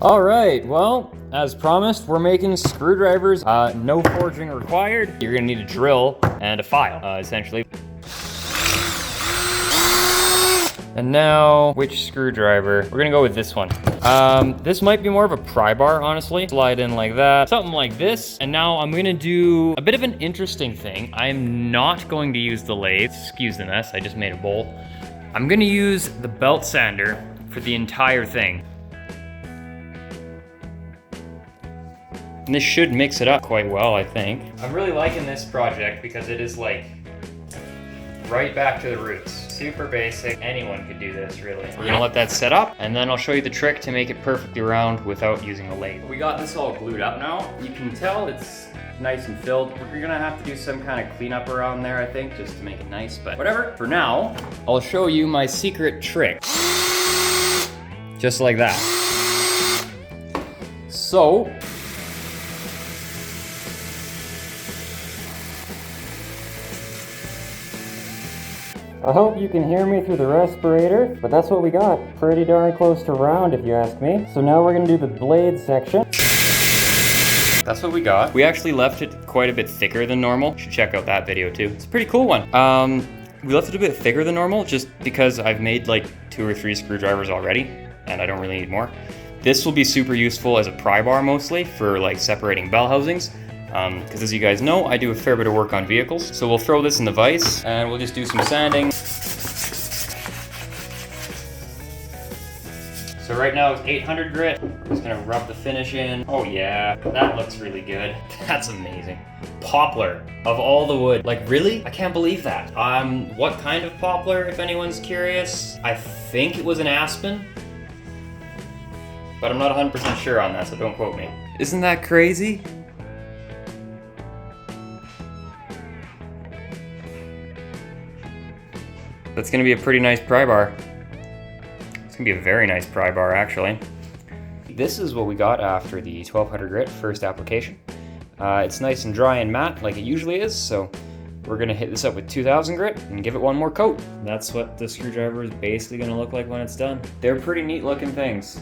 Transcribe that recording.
All right, well, as promised, we're making screwdrivers. No forging required. You're gonna need a drill and a file, essentially. And now, which screwdriver? We're gonna go with this one. This might be more of a pry-bar, honestly. Slide in like that, something like this. And now I'm gonna do a bit of an interesting thing. I'm not going to use the lathe. Excuse the mess, I just made a bowl. I'm gonna use the belt sander for the entire thing. And this should mix it up quite well, I think. I'm really liking this project because it is like right back to the roots. Super basic, anyone could do this really. We're gonna let that set up and then I'll show you the trick to make it perfectly round without using a lathe. We got this all glued up now. You can tell it's nice and filled. We're gonna have to do some kind of cleanup around there, I think, just to make it nice, but whatever. For now, I'll show you my secret trick. Just like that. So, I hope you can hear me through the respirator, but that's what we got. Pretty darn close to round if you ask me. So now we're gonna do the blade section. That's what we got. We actually left it quite a bit thicker than normal. You should check out that video too. It's a pretty cool one. We left it a bit thicker than normal just because I've made like 2 or 3 screwdrivers already and I don't really need more. This will be super useful as a pry bar mostly for like separating bell housings. Because as you guys know, I do a fair bit of work on vehicles. So we'll throw this in the vise and we'll just do some sanding. So right now it's 800 grit. Just gonna rub the finish in. Oh yeah, that looks really good. That's amazing. Poplar, of all the wood. Like really? I can't believe that. What kind of poplar, if anyone's curious? I think it was an aspen, but I'm not 100% sure on that, so don't quote me. Isn't that crazy? That's gonna be a pretty nice pry bar. It's gonna be a very nice pry bar, actually. This is what we got after the 1200 grit first application. It's nice and dry and matte like it usually is, so we're gonna hit this up with 2000 grit and give it one more coat. That's what the screwdriver is basically gonna look like when it's done. They're pretty neat looking things.